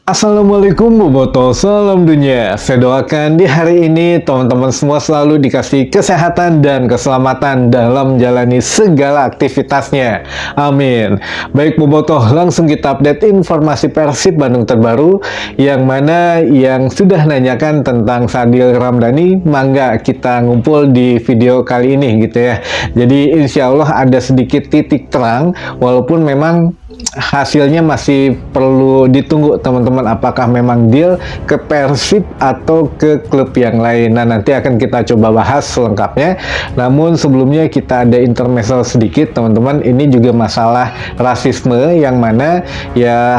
Assalamualaikum Boboto, salam dunia. Saya doakan di hari ini teman-teman semua selalu dikasih kesehatan dan keselamatan dalam menjalani segala aktivitasnya. Amin. Baik Boboto, langsung kita update informasi Persib Bandung terbaru yang mana yang sudah nanyakan tentang Sadil Ramdhani. Mangga kita ngumpul di video kali ini gitu ya. Jadi insya Allah ada sedikit titik terang walaupun memang hasilnya masih perlu ditunggu teman-teman, apakah memang deal ke Persib atau ke klub yang lain. Nah, nanti akan kita coba bahas selengkapnya. Namun sebelumnya kita ada intermezzo sedikit teman-teman. Ini juga masalah rasisme yang mana ya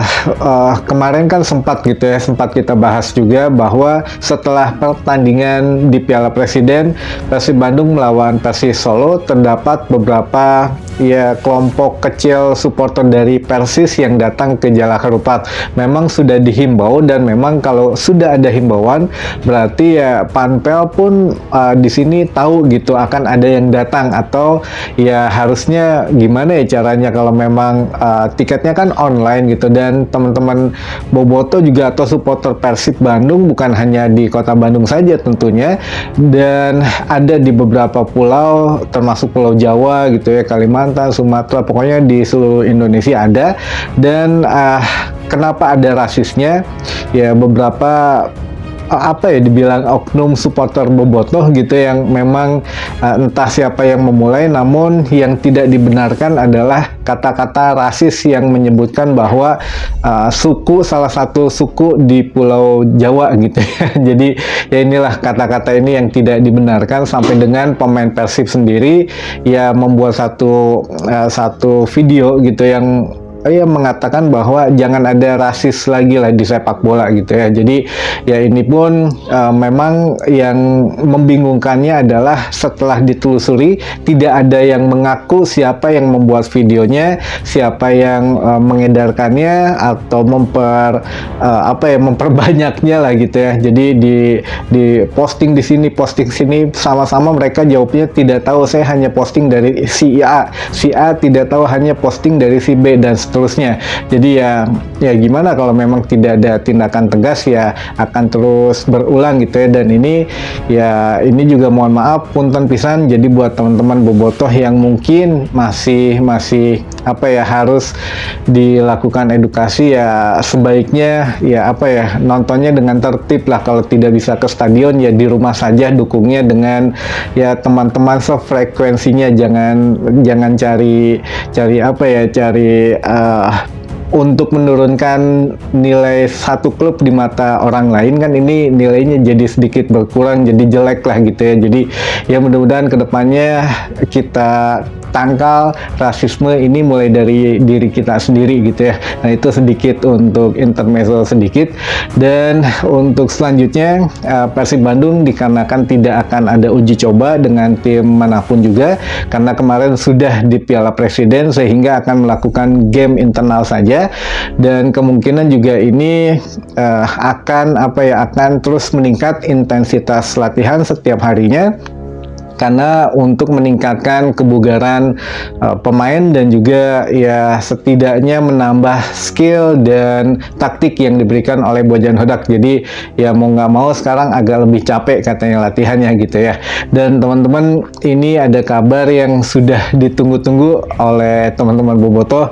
kemarin kan sempat kita bahas juga bahwa setelah pertandingan di Piala Presiden Persib Bandung melawan Persis Solo, terdapat beberapa ya kelompok kecil supporter dari Persis yang datang ke Jalak Harupat. Memang sudah dihimbau dan memang kalau sudah ada himbauan berarti ya Panpel pun di sini tahu gitu akan ada yang datang, atau ya harusnya gimana ya caranya kalau memang tiketnya kan online gitu. Dan teman-teman Boboto juga atau supporter Persib Bandung bukan hanya di kota Bandung saja tentunya, dan ada di beberapa pulau termasuk Pulau Jawa gitu ya, Kalimantan, Sumatera, pokoknya di seluruh Indonesia ada. Dan kenapa ada rasisnya? Ya beberapa apa ya dibilang oknum supporter Bobotoh gitu yang memang entah siapa yang memulai, namun yang tidak dibenarkan adalah kata-kata rasis yang menyebutkan bahwa salah satu suku di Pulau Jawa gitu ya. Jadi ya inilah kata-kata ini yang tidak dibenarkan, sampai dengan pemain Persib sendiri ya membuat satu video gitu yang mengatakan bahwa jangan ada rasis lagi lah di sepak bola gitu ya. Jadi ya ini pun memang yang membingungkannya adalah setelah ditelusuri tidak ada yang mengaku siapa yang membuat videonya, siapa yang mengedarkannya atau memperbanyaknya lah gitu ya. Jadi di posting di sini, posting sini, sama-sama mereka jawabnya tidak tahu, saya hanya posting dari si A tidak tahu, hanya posting dari si B dan seterusnya. Jadi ya gimana kalau memang tidak ada tindakan tegas, ya akan terus berulang gitu ya. Dan ini juga mohon maaf punten pisan. Jadi buat teman-teman Bobotoh yang mungkin masih harus dilakukan edukasi, ya sebaiknya nontonnya dengan tertib lah. Kalau tidak bisa ke stadion ya di rumah saja, dukungnya dengan ya teman-teman sefrekuensinya. Jangan cari untuk menurunkan nilai satu klub di mata orang lain, kan ini nilainya jadi sedikit berkurang, jadi jelek lah gitu ya. Jadi ya mudah-mudahan kedepannya kita tangkal rasisme ini mulai dari diri kita sendiri gitu ya. Nah itu sedikit untuk intermezzo sedikit. Dan untuk selanjutnya Persib Bandung dikarenakan tidak akan ada uji coba dengan tim manapun juga karena kemarin sudah di Piala Presiden, sehingga akan melakukan game internal saja. Dan kemungkinan juga ini akan terus meningkat intensitas latihan setiap harinya, karena untuk meningkatkan kebugaran pemain dan juga ya setidaknya menambah skill dan taktik yang diberikan oleh Bojan Hodak. Jadi ya mau nggak mau sekarang agak lebih capek katanya latihannya gitu ya. Dan teman-teman, ini ada kabar yang sudah ditunggu-tunggu oleh teman-teman Bobotoh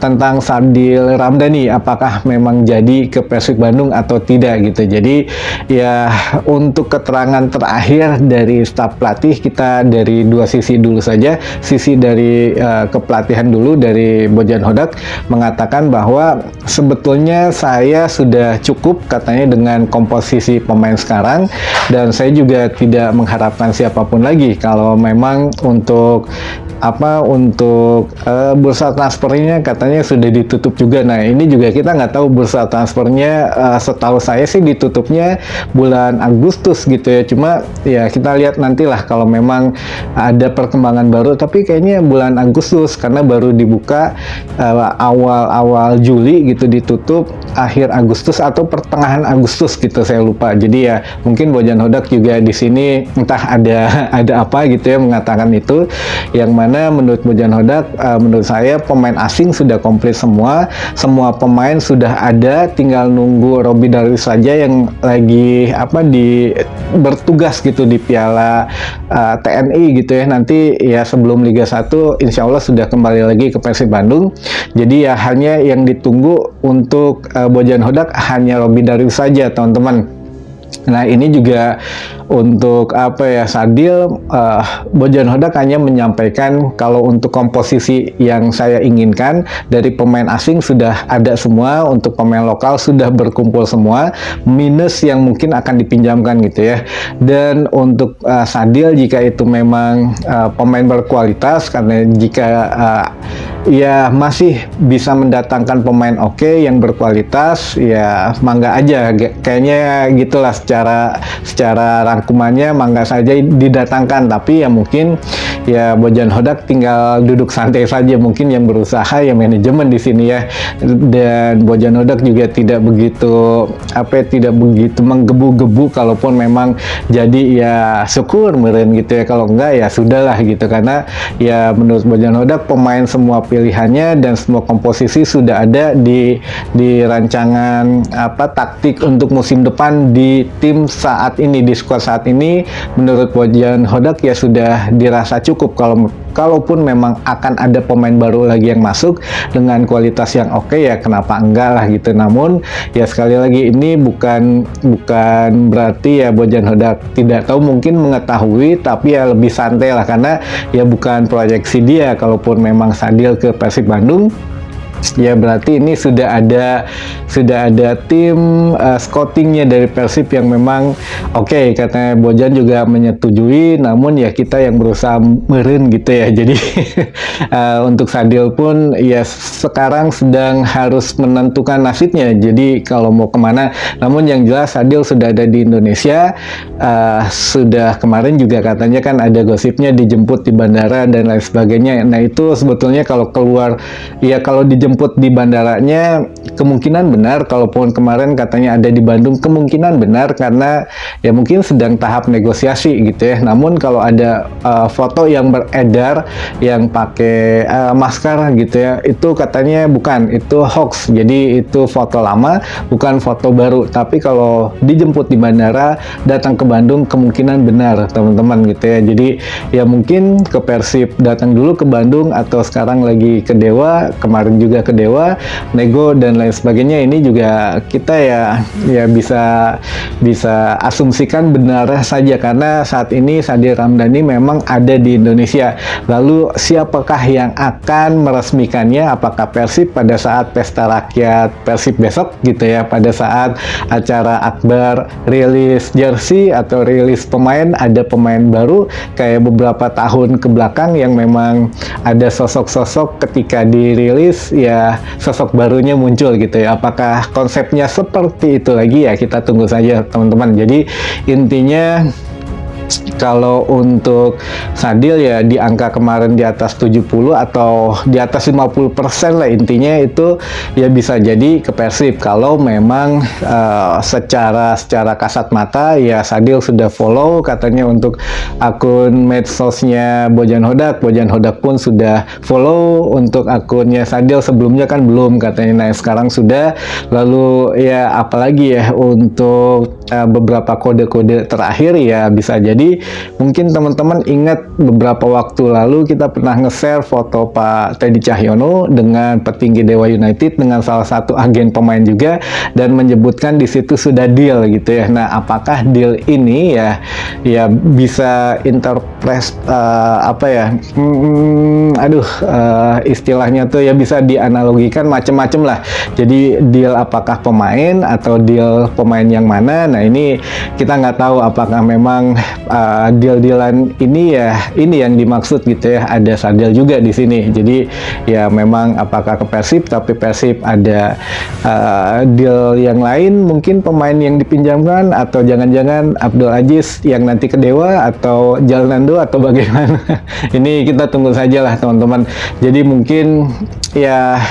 tentang Sadil Ramdhani, apakah memang jadi ke Persib Bandung atau tidak gitu. Jadi ya untuk keterangan terakhir dari staf pelatih, kita dari dua sisi dulu saja. Sisi dari kepelatihan dulu dari Bojan Hodak mengatakan bahwa sebetulnya saya sudah cukup katanya dengan komposisi pemain sekarang, dan saya juga tidak mengharapkan siapapun lagi. Kalau memang untuk bursa transfernya katanya sudah ditutup juga. Nah ini juga kita nggak tahu bursa transfernya, setahu saya sih ditutupnya bulan Agustus gitu ya. Cuma ya kita lihat nantilah kalau memang ada perkembangan baru, tapi kayaknya bulan Agustus karena baru dibuka awal Juli gitu, ditutup akhir Agustus atau pertengahan Agustus gitu, saya lupa. Jadi ya mungkin Bojan Hodak juga di sini entah ada apa gitu ya mengatakan itu, yang mana dimana menurut Bojan Hodak, menurut saya pemain asing sudah komplit semua pemain sudah ada, tinggal nunggu Robby Darwish saja yang lagi bertugas gitu di Piala TNI gitu ya. Nanti ya sebelum Liga 1 insya Allah sudah kembali lagi ke Persib Bandung. Jadi ya hanya yang ditunggu untuk Bojan Hodak hanya Robby Darwish saja, teman-teman. Nah, ini juga untuk Sadil, Bojan Hodak hanya menyampaikan kalau untuk komposisi yang saya inginkan dari pemain asing sudah ada semua, untuk pemain lokal sudah berkumpul semua, minus yang mungkin akan dipinjamkan gitu ya. Dan untuk Sadil, jika itu memang pemain berkualitas, karena jika ya masih bisa mendatangkan pemain yang berkualitas, ya mangga aja, kayaknya gitulah secara rangkumannya, mangga saja didatangkan. Tapi ya mungkin ya Bojan Hodak tinggal duduk santai saja, mungkin yang berusaha ya manajemen di sini ya. Dan Bojan Hodak juga tidak begitu menggebu-gebu, kalaupun memang jadi ya syukur meren gitu ya, kalau enggak ya sudahlah gitu. Karena ya menurut Bojan Hodak pemain semua pilihannya dan semua komposisi sudah ada di rancangan taktik untuk musim depan di tim saat ini, di skuad saat ini. Menurut Bojan Hodak ya sudah dirasa cukup. Kalaupun memang akan ada pemain baru lagi yang masuk dengan kualitas yang ya kenapa enggak lah gitu. Namun ya sekali lagi ini bukan berarti ya Bojan Hodak tidak tahu, mungkin mengetahui, tapi ya lebih santai lah, karena ya bukan proyeksi dia. Kalaupun memang Sadil ke Persib Bandung, ya berarti ini sudah ada tim scoutingnya dari Persib yang memang katanya Bojan juga menyetujui. Namun ya kita yang berusaha meren gitu ya. Jadi untuk Sadil pun ya sekarang sedang harus menentukan nasibnya, jadi kalau mau kemana. Namun yang jelas Sadil sudah ada di Indonesia. Sudah kemarin juga katanya kan ada gosipnya dijemput di bandara dan lain sebagainya. Nah itu sebetulnya kalau dijemput di bandaranya kemungkinan benar. Kalaupun kemarin katanya ada di Bandung, kemungkinan benar, karena ya mungkin sedang tahap negosiasi gitu ya. Namun kalau ada foto yang beredar yang pakai masker gitu ya, itu katanya bukan, itu hoax. Jadi itu foto lama, bukan foto baru. Tapi kalau dijemput di bandara datang ke Bandung, kemungkinan benar teman-teman gitu ya. Jadi ya mungkin ke Persib datang dulu ke Bandung, atau sekarang lagi ke Dewa, kemarin juga ke Dewa, nego dan lain sebagainya. Ini juga kita ya bisa asumsikan benar saja, karena saat ini Sadil Ramdhani memang ada di Indonesia. Lalu siapakah yang akan meresmikannya? Apakah Persib pada saat pesta rakyat Persib besok gitu ya, pada saat acara akbar rilis jersey atau rilis pemain, ada pemain baru kayak beberapa tahun ke belakang yang memang ada sosok-sosok ketika dirilis ya sosok barunya muncul gitu ya. Apakah konsepnya seperti itu lagi ya, kita tunggu saja teman-teman. Jadi intinya kalau untuk Sadil ya di angka kemarin di atas 70 atau di atas 50% lah, intinya itu ya bisa jadi ke Persib. Kalau memang secara kasat mata ya Sadil sudah follow katanya untuk akun medsosnya Bojan Hodak pun sudah follow untuk akunnya Sadil, sebelumnya kan belum katanya. Nah sekarang sudah. Lalu ya apalagi ya untuk beberapa kode-kode terakhir ya bisa jadi mungkin teman-teman ingat beberapa waktu lalu kita pernah nge-share foto Pak Teddy Cahyono dengan petinggi Dewa United dengan salah satu agen pemain juga, dan menyebutkan di situ sudah deal gitu ya. Nah apakah deal ini ya bisa istilahnya tuh ya bisa dianalogikan macam-macam lah. Jadi deal apakah pemain atau deal pemain yang mana? Nah ini kita nggak tahu apakah memang deal-dealan ini yang dimaksud gitu ya. Ada Sadil juga di sini. Jadi ya memang apakah ke Persib, tapi Persib ada deal yang lain, mungkin pemain yang dipinjamkan, atau jangan-jangan Abdul Aziz yang nanti ke Dewa, atau Jalnando, atau bagaimana. Ini kita tunggu saja lah teman-teman. Jadi mungkin ya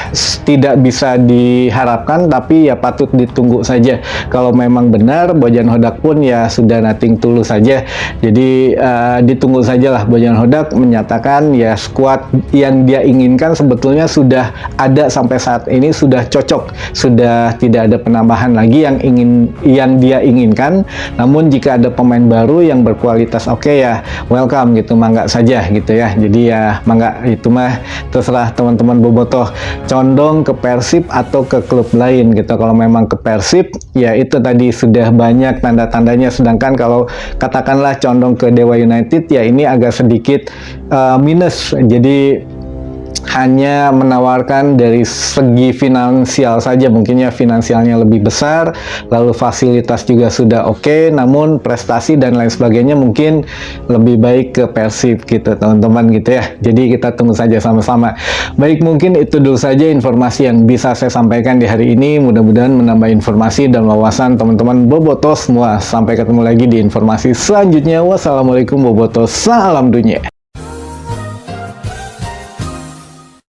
tidak bisa diharapkan, tapi ya patut ditunggu saja. Kalau memang benar Bojan Hodak pun ya sudah nothing tulus saja. Jadi ditunggu sajalah. Bojan Hodak menyatakan ya skuad yang dia inginkan sebetulnya sudah ada sampai saat ini, sudah cocok, sudah tidak ada penambahan lagi yang dia inginkan. Namun jika ada pemain baru yang berkualitas oke ya welcome gitu, mangga saja gitu ya. Jadi ya mangga, itu mah terserah teman-teman bobotoh, condong ke Persib atau ke klub lain gitu. Kalau memang ke Persib ya itu tadi sudah banyak tanda-tandanya, sedangkan kalau katakanlah condong ke Dewa United ya ini agak sedikit minus. Jadi hanya menawarkan dari segi finansial saja, mungkinnya finansialnya lebih besar, lalu fasilitas juga sudah oke, namun prestasi dan lain sebagainya mungkin lebih baik ke Persib gitu teman-teman gitu ya. Jadi kita tunggu saja sama-sama. Baik, mungkin itu dulu saja informasi yang bisa saya sampaikan di hari ini. Mudah-mudahan menambah informasi dan wawasan teman-teman bobotoh semua. Sampai ketemu lagi di informasi selanjutnya. Wassalamualaikum bobotoh, salam dunia.